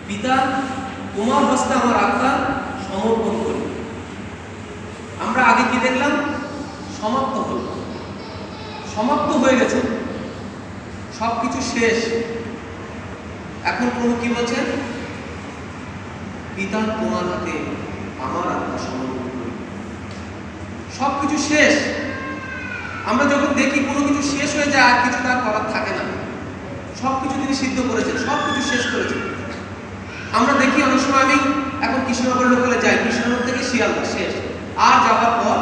পিতা, তোমার হস্তে আমার আত্মা সমর্পণ করি। আমরা আগে কি দেখলাম? সমাপ্ত হল, সমাপ্ত হয়ে গেছে, সবকিছু শেষ। এখন প্রভু কি বলছেন? পিতা, তোমার হাতে আমার আত্মা সমর্পণ করি। সবকিছু শেষ। আমরা যখন দেখি কোনো কিছু শেষ হয়ে যায়, আর কিছু তার করার থাকে না। সবকিছু তিনি সিদ্ধ করেছেন, সবকিছু শেষ করেছেন। আমরা দেখি অনেক সময়, আমি এখন কৃষ্ণনগর লোকালে যাই, কৃষ্ণনগর থেকে শিয়ালদা শেষ, আর যাওয়ার পর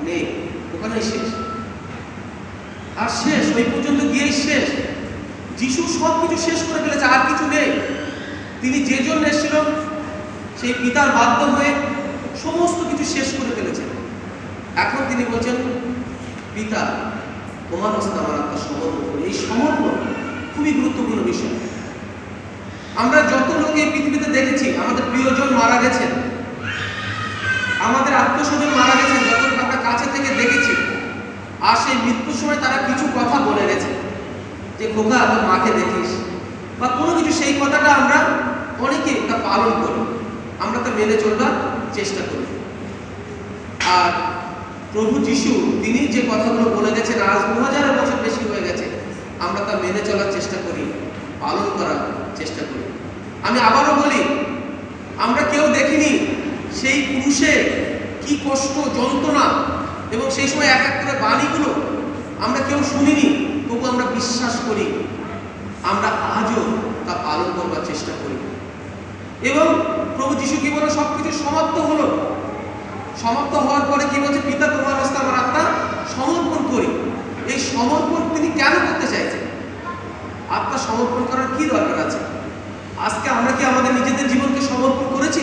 নেই, ওখানেই শেষ। আর শেষ, ওই পর্যন্ত গিয়েই শেষ। যিশু সবকিছু শেষ করে ফেলেছে, আর কিছু নেই। তিনি যে জন্য এসেছিল, সেই পিতার বাধ্য হয়ে সমস্ত কিছু শেষ করে ফেলেছেন। এখন তিনি বলছেন, পিতা, তোমার হস্তে আমার আত্মা সমর্পণ করি। এই সমর্পণ খুবই গুরুত্বপূর্ণ বিষয়। আমরা যত লোক এই পৃথিবীতে দেখেছি, আমাদের প্রিয়জন মারা গেছেন, আমাদের আত্মস্বজন মারা গেছেন, যত আমরা কাছে থেকে দেখেছি, আর সেই মৃত্যুর সময় তারা কিছু কথা বলে গেছে, যে খোকা তোর মাকে দেখিস, বা কোনো কিছু। সেই কথাটা আমরা অনেকে তা পালন করি, আমরা তা মেনে চলবার চেষ্টা করি। আর প্রভু যিশু তিনি যে কথাগুলো বলে গেছেন, আজ 2000 বছর বেশি হয়ে গেছে, আমরা তা মেনে চলার চেষ্টা করি, পালন করার চেষ্টা করি। আমি আবারও বলি, আমরা কেউ দেখিনি সেই পুরুষের কি কষ্ট, যন্ত্রণা, এবং সেই সময় এক এক করে বাণীগুলো আমরা কেউ শুনিনি, তবু আমরা বিশ্বাস করি, আমরা আজও তা পালন করবার চেষ্টা করি। এবং প্রভু যিশু কি বলে? সবকিছু সমাপ্ত হলো। সমাপ্ত হওয়ার পরে কি বলছে? পিতা, তোমার হস্তে আমার আত্মা সমর্পণ করি। এই সমর্পণ তিনি কেন করতে চাইছেন? আত্মা সমর্পণ করার কি দরকার আছে? আজকে আমরা কি আমাদের নিজেদের জীবনকে সমর্পণ করেছি?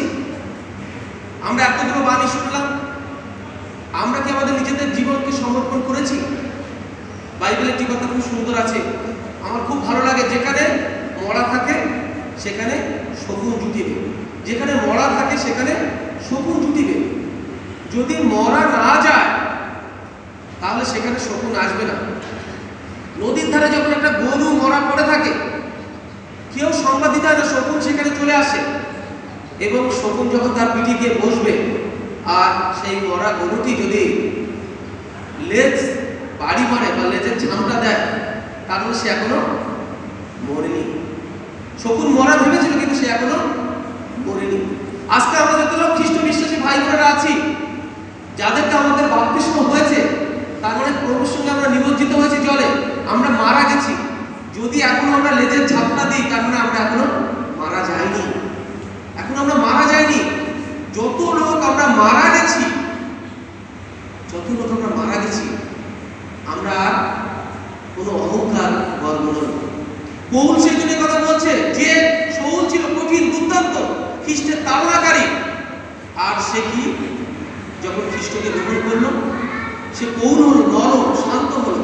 আমরা এতগুলো বাণী শুনলাম, আমরা কি আমাদের নিজেদের জীবনকে সমর্পণ করেছি? বাইবেলের একটি কথা খুব সুন্দর আছে, আমার খুব ভালো লাগে, যেখানে মরা থাকে সেখানে শকুন জুটিবে। যেখানে মরা থাকে সেখানে শকুন জুটিবে। যদি মরা না যায়, তাহলে সেখানে শকুন আসবে না। নদীর ধারে যখন একটা গরু মরা পড়ে থাকে, কেউ সংবাদ দিতে হয় না, শকুন সেখানে চলে আসে, এবং শকুন যখন তার পিঠে গিয়ে বসবে, আর সেই মরা গরুটি যদি লেজ বাড়ি মারে বা লেজের ঝামটা দেয়, তাহলে সে এখনো মরেনি। শকুন মরা ভেবেছিল, কিন্তু সে এখনো মরেনি। আজকে আমরা যত লোক খ্রিস্ট বিশ্বাসী ভাই বোনেরা আছি, যাদেরকে আমাদের বাপ্তিস্ম হয়েছে, তার মানে প্রভুর সঙ্গে আমরা নিমজ্জিত হয়েছি জলে, আমরা মারা গেছি। যদি এখন আমরা লেজের ঝাপটা দিই, তার মানে আমরা এখনো মারা যাইনি, এখন আমরা মারা যাইনি। যত লোক আমরা মারা গেছি, যত লোক আমরা মারা গেছি, আমরা কোনো অহংকার গর্ব নই। পৌল সেই জন্য কথা বলছে, যে শৌল ছিল কঠিন, দুর্দান্ত, খ্রিস্টের তাড়নাকারী, আর সে কি যখন খ্রিস্টকে গ্রহণ করলো, সে পৌল হলো, নরম, শান্ত হলো।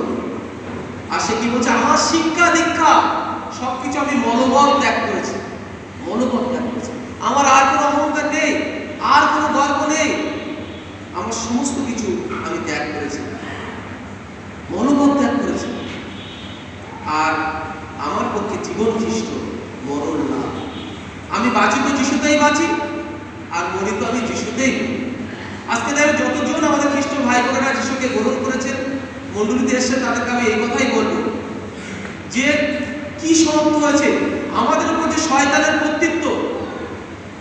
আর সে কি বলছে? আমার শিক্ষা দীক্ষা সবকিছু আমি মনোবল ত্যাগ করেছি, মনোবল ত্যাগ করেছি। আমার আর কোনো অহংকার নেই, আর কোনো গর্ব নেই, আমার সমস্ত কিছু আমি ত্যাগ করেছি, মনোবল ত্যাগ করেছি। আর আমার পক্ষে জীবন খ্রিস্ট, মরণ লাভ। আমি বাঁচি তো যিশুতেই বাঁচি, আর মরি তো আমি যিশুতেই। আজকে দেখো যতজন আমাদের খ্রিস্ট ভাই বোনেরা যিশুকে গ্রহণ করেছেন, মণ্ডলীতে এসে, তাদেরকে আমি এই কথাই বলবো, যে কি সমাপ্ত হয়েছে, আমাদের উপর যে শয়তানের কর্তৃত্ব,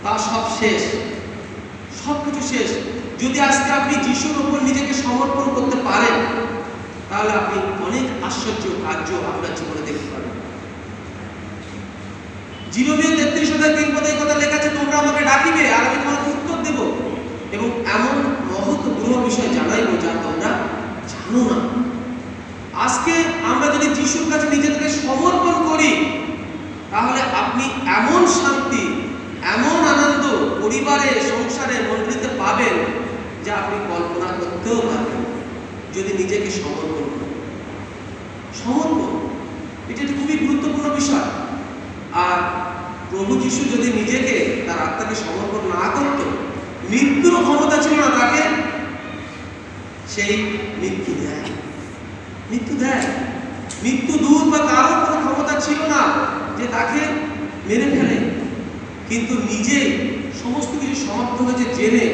তা সব শেষ, সবকিছু শেষ। যদি আজকে আপনি যিশুর উপর নিজেকে সমর্পণ করতে পারেন, তাহলে আপনি অনেক আশ্চর্য কার্য আপনার জীবনে দেখতে পাবেন। জিরোমীয় 33:3 কথা লেখা আছে, তোমরা আমাকে ডাকিবে, আর আমি তোমাকে উত্তর দেব, এবং এমন মহৎ গৃহ বিষয় জানাইব, যা তোমরা জানো না। আজকে আমরা যদি যিশুর কাছে নিজেদেরকে সমর্পণ করি, তাহলে আপনি এমন শান্তি, এমন আনন্দ পরিবারে, সংসারে, মণ্ডলীতে পাবেন, যা আপনি কল্পনা করতেও পারবেন, যদি নিজেকে সমর্পণ করেন। সমর্পণ এটা একটি খুবই গুরুত্বপূর্ণ বিষয়। আর প্রভু যিশু যদি নিজেকে, তার আত্মাকে সমর্পণ না করত, মৃত্যুর ক্ষমতা ছিল না তাকে, সেই মৃত্যু দেয়, মৃত্যু দেয়। মৃত্যু দূত বা কারো কোনো ক্ষমতা ছিল না যে তাকে মেরে ফেলে। কিন্তু নিজেই সমস্ত কিছু সমাপ্ত হয়েছে জেনে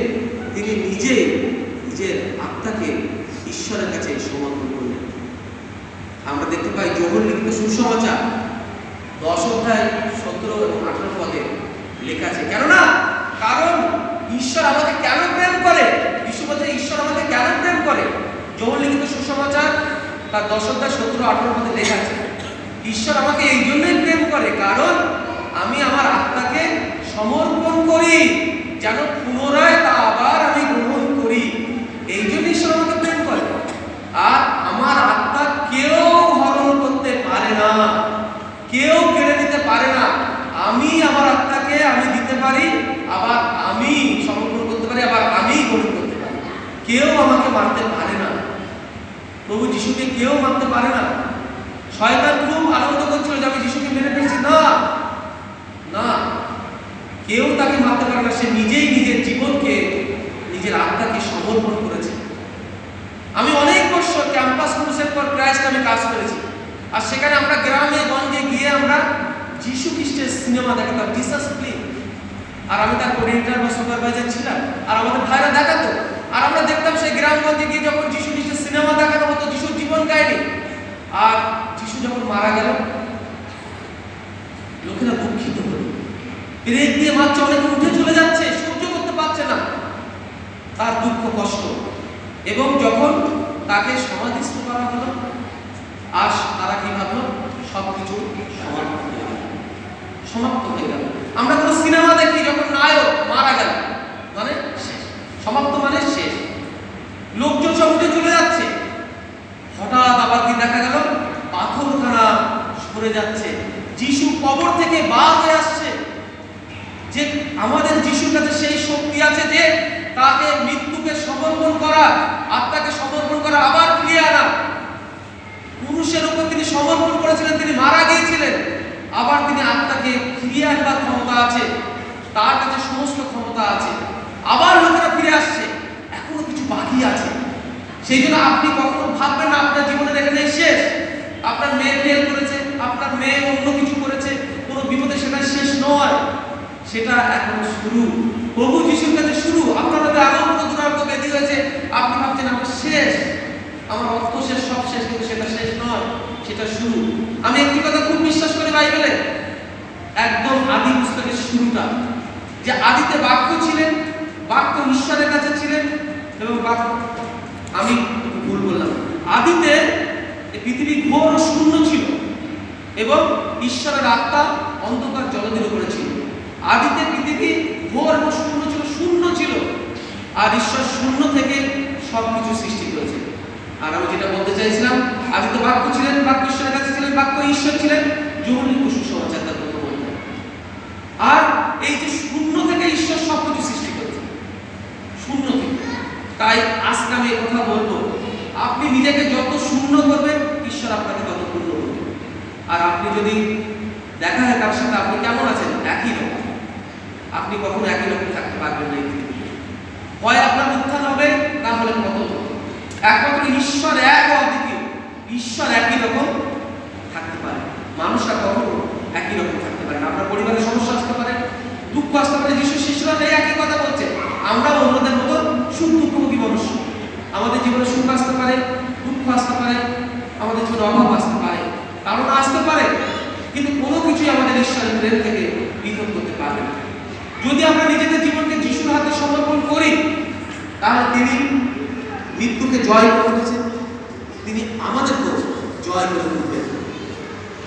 তিনি নিজেই নিজের আত্মাকে ঈশ্বরের কাছে সমর্পণ করলেন। আমরা দেখতে পাই যোহন লিখিত সুসমাচার 10 অধ্যায় 17 এবং 18 পদে লেখা আছে, কেননা কারণ ঈশ্বর আমাকে কেন প্রেম করে, যিশু বলছে ঈশ্বর আমাকে কেন প্রেম করে। যোহন লিখিত সুসমাচার তার 10 অধ্যায় 17-18 পদে লেখা আছে, ঈশ্বর আমাকে এই জন্যই প্রেম করে কারণ আমি আমার আত্মাকে সমর্পণ করি যেন পুনরায় তা আবার আমি গ্রহণ করি। এই জন্য ঈশ্বর আমাকে প্রেম করে। আর আমার আত্মা কেউ হরণ করতে পারে না, কেউ কেড়ে নিতে পারে না। আমি আমার আত্মাকে আমি দিতে পারি, আবার আমি সমর্পণ করতে পারি, আবার আমি গ্রহণ করতে পারি। কেউ আমাকে মারতে পারে না। প্রভু যিশুকে কেউ মারতে পারে না। শয়তান খুব আনন্দ করছিল যে আমি যিশুকে মেরে ফেলছি, না না, কেউ তাকে মারতে পারে না। সে নিজেই নিজের জীবনকে, নিজের আত্মাকে সমর্পণ করেছে। আমি অনেক বছর ক্যাম্পাস ক্রুসেড ফর ক্রাইস্ট আমি কাজ করেছি, আর সেখানে আমরা গ্রামে গঞ্জে গিয়ে আমরা যিশু খ্রিস্টের সিনেমা দেখাতাম, জিসাস ফিল্ম। আর আমি তার কোঅর্ডিনেটর বা সুপারভাইজার ছিলাম, আর আমাদের ভাইরা দেখাতো, আর আমরা দেখতাম সেই গ্রামগঞ্জে গিয়ে যখন যিশু খ্রিস্টের সিনেমা দেখানো হতো, যিশুর জীবন কাহিনী, আর যিশু যখন মারা গেল লোকেরা দুঃখিত হলো, পেরেক দিয়ে মারছে, অনেকে উঠে চলে যাচ্ছে, সহ্য করতে পারছে না তার দুঃখ কষ্ট। এবং যখন তাকে সমাধিস্থ করা হলো, আর তারা কি ভাবলো, সবকিছু সমাপ্ত হয়ে গেল। আমরা কোনো সিনেমা দেখি যখন নায়ক মারা গেল মানে শেষ, সমাপ্ত মানে শেষ, লোকজন সব উঠে চলে যাচ্ছে। হঠাৎ আবার কি দেখা গেল, পাথরখানা সরে যাচ্ছে, যিশু কবর থেকে বার হয়ে আসছে। যে আমাদের যিশুর কাছে সেই শক্তি আছে যে তাকে মৃত্যুকে সমর্পণ করা, আত্মাকে সমর্পণ করা, আবার ফিরিয়ে আনা। পুরুষের উপর তিনি সমর্পণ করেছিলেন, তিনি মারা গিয়েছিলেন, আবার তিনি আত্মাকে ফিরিয়ে আনবার ক্ষমতা আছে, তার কাছে সমস্ত ক্ষমতা আছে। আবার লোকেরা ফিরে আসছে, এখনো কিছু বাকি আছে। সেই জন্য আপনি কখনো ভাববেন না আপনার জীবনের এখানে শেষ। আপনার মেয়ে ফেল করেছে, আপনার মেয়ে অন্য কিছু করেছে, কোনো বিপদে সেটা শেষ নয়, সেটা এখন শুরু। প্রভু যিশুর কাছে শুরু। আপনার হয়তো আগমন দুরারোগ্য ব্যাধি হয়েছে, আপনি ভাবছেন আমার শেষ, আমার অর্থ শেষ, সব শেষ, কিন্তু সেটা শেষ নয়, সেটা শুরু। আমি একটি কথা খুব বিশ্বাস করি বাইবেলে, একদম আদি পুস্তকের শুরুটা, যে আদিতে বাক্য ছিলেন, বাক্য ঈশ্বরের কাছে ছিলেন, এবং বাক্য, আমি ভুল বললাম, আদিতে পৃথিবী ঘোর শূন্য ছিল এবং ঈশ্বরের আত্মা অন্ধকার জলদের উপরে ছিল। আদিতে পৃথিবী ঘোর এবং শূন্য ছিল, শূন্য ছিল, আর ঈশ্বর শূন্য থেকে সবকিছু সৃষ্টি করেছে। আর আমি যেটা বলতে চাইছিলাম, আদিতে বাক্য ছিলেন, বাক্য ঈশ্বরের কাছে ছিলেন, বাক্য ঈশ্বর ছিলেন, যোহন লিখিত সুসমাচার তার প্রথম অধ্যায়। আর এই যে শূন্য থেকে ঈশ্বর সবকিছু সৃষ্টি করেছে, শূন্য থেকে। তাই আজকে আমি এই কথা বলবো, আপনি নিজেকে যত শূন্য করবেন, ঈশ্বর আপনাকে তত পূর্ণ করবে। আর আপনি যদি দেখা হয় কার সাথে আপনি কেমন আছেন, একই রকম, আপনি কখনো একই রকম থাকতে পারবেন না। হয় আপনার উত্থান হবে, না হলে পতন হবে। একমাত্র ঈশ্বর এক অদ্বিতীয়, ঈশ্বর একই রকম থাকতে পারে, মানুষরা কখনো একই রকম থাকতে পারে না। আপনার পরিবারের সমস্যা আসতে পারে, দুঃখ আসতে পারে, যিশুর শিষ্যরা এই একই কথা বলছে, আমরা অন্যদের মতো সুখ দুঃখভোগী মানুষ। আমাদের জীবনে সুখ আসতে পারে, দুঃখ আসতে পারে, আমাদের জীবনে অভাব আসতে পারে, কারণ আসতে পারে, কিন্তু কোনো কিছুই আমাদের ঈশ্বরের প্রেম থেকে পৃথক করতে পারবে না। যদি আমরা নিজেদের জীবনকে যিশুর হাতে সমর্পণ করি, তাহলে তিনি মৃত্যুকে জয় করে উঠেছেন, তিনি আমাদেরকেও জয় করে উঠবেন।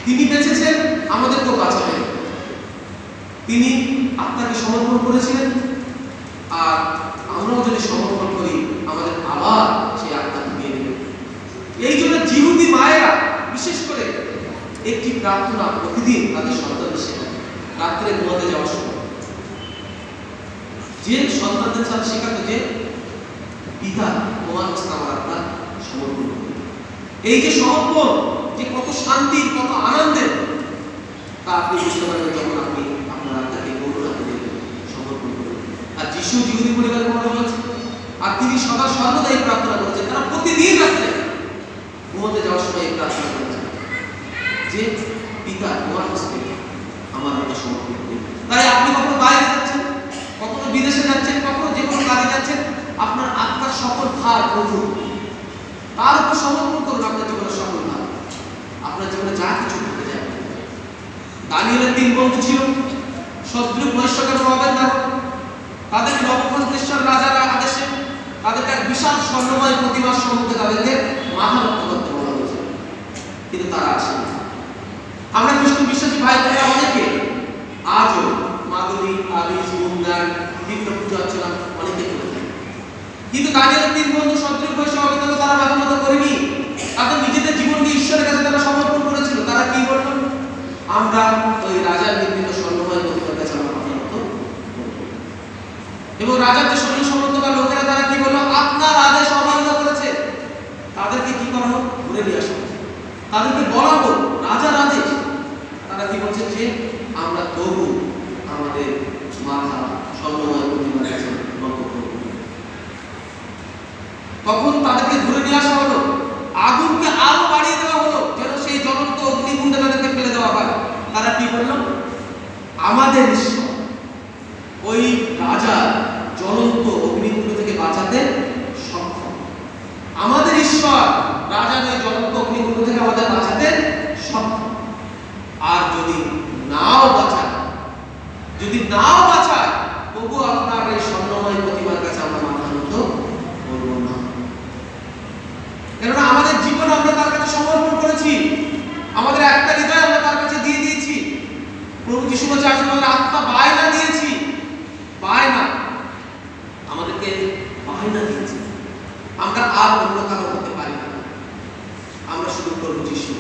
তিনি বেঁচেছেন, আমাদেরকেও বাঁচাবেন। তিনি আত্মাকে সমর্পণ করেছিলেন, আর আমরাও যদি সমর্পণ করি, আমাদের আবার সেই আত্মাকে দিয়ে দেবেন। এই জন্য জিহুদি মায়েরা বিশেষ করে একটি প্রার্থনা প্রতিদিন তাদের সন্তানদের শেখায়, রাত্রে ঘুমাতে যাওয়ার সময় যে সন্তানদের সাথে শেখাতো যে পিতা তোমার কাছে আমার আত্মা সমর্পণ করবে। এই যে সমর্পণ, যে কত শান্তি, কত আনন্দের, তা আপনি বুঝতে পারবেন যখন আপনি আপনার আত্মাকে গৌর হাতে দেবেন, সমর্পণ করবেন। আর যিশু জিহুদি পরিবারের কথা বলেছে, আর তিনি সদা সর্বদা এই প্রার্থনা করেছেন। তারা প্রতিদিন রাত্রে ঘুমাতে যাওয়ার সময় এই প্রার্থনা করেছেন যে পিতা তোমার কাছে আমার আত্মা সমর্পণ করবে। তাই আপনি কখনো বিদেশে যাচ্ছেন, কখনো যে কোনো কাজে যাচ্ছেন, আপনার আত্মার সকল ভার প্রভু তার উপর সমর্পণ করুন। আপনার জীবনের সকল ভার, আপনার জীবনে যা কিছু ঘটে যায়। দানিয়েলের 3 বন্ধু ছিল, শত্রু মহিষ্যকের প্রভাবের দ্বারা তাদের নবুকদ্নেচ্ছর রাজার আদেশে তাদেরকে এক বিশাল স্বর্ণময় প্রতিমার সম্মুখে তাদেরকে মাথা নত করতে বলা হয়েছে, কিন্তু তারা আসেনি। আমরা খ্রিস্ট বিশ্বাসী ভাই বোনেরা অনেকে আজও মাদুরি, তাবিজ, মুন্দার, বিভিন্ন পূজা অর্চনা অনেকে করে থাকে, কিন্তু দানিয়েলের 3 বন্ধু শত্রুর বয়সে অবিতল তারা মাথা নত করেনি। তাদের নিজেদের জীবনকে ঈশ্বরের কাছে তারা সমর্পণ করেছিল। তারা কি বলল? আমরা ওই রাজার নির্মিত স্বর্ণময় প্রতিমার কাছে আমরা মাথা নত করব। এবং রাজার যে সৈন্য সামন্ত বা লোকেরা তারা কি বলল? আপনার আদেশ অমান্য করেছে। তাদেরকে কি করা হোক? ঘুরে নিয়ে আসা হোক, তাদেরকে বলা হোক রাজার আদেশ। তারা কি বলছে? যে আমরা তবু আমাদের মাথা স্বর্ণময় প্রতিমার কাছে নত করব। তখন তাদেরকে ধরে নিয়ে আসা হলো, আগুনকে আরো বাড়িয়ে দেওয়া হলো যেন সেই জ্বলন্ত অগ্নিকুণ্ডে তাদেরকে ফেলে দেওয়া হয়। তারা কি বলল? আমাদের ঈশ্বর ওই রাজা জ্বলন্ত অগ্নিকুণ্ড থেকে বাঁচাতে সক্ষম। আমাদের ঈশ্বর রাজার ওই জ্বলন্ত অগ্নিকুণ্ড থেকে আমাদের বাঁচাতে সক্ষম। আর যদি নাও বাঁচায়, তবু আপনার এই স্বর্ণময় প্রতিমার কাছে আমরা মাথা নত করব না। কেননা আমাদের জীবন আমরা তার কাছে সমর্পণ করেছি, আমাদের একটা হৃদয় আমরা তার কাছে দিয়ে দিয়েছি। প্রভু যিশু বলেছে আমাদের আত্মা বায়না দিয়েছি, বায়না আমাদেরকে বায়না দিয়েছে। আমরা আর অন্য কারো হতে পারি না, আমরা শুধু প্রভু যিশু,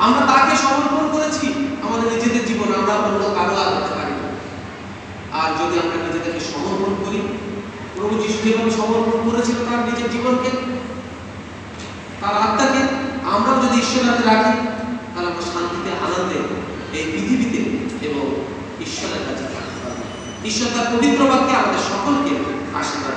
আমরা তাকে সমর্পণ করেছি আমাদের নিজেদের জীবন, আমরা অন্য কারো আর হতে পারি না। আর যদি আমরা নিজেদেরকে সমর্পণ করি, প্রভু যিশু যেভাবে সমর্পণ করেছিল তার নিজের জীবনকে, তার আত্মাকে, আমরাও যদি ঈশ্বরের হাতে রাখি, তাহলে আমরা শান্তিতে, আনন্দে এই পৃথিবীতে এবং ঈশ্বরের কাছে থাকতে পারব। ঈশ্বর তার পবিত্র বাক্যে আমাদের সকলকে আশীর্বাদ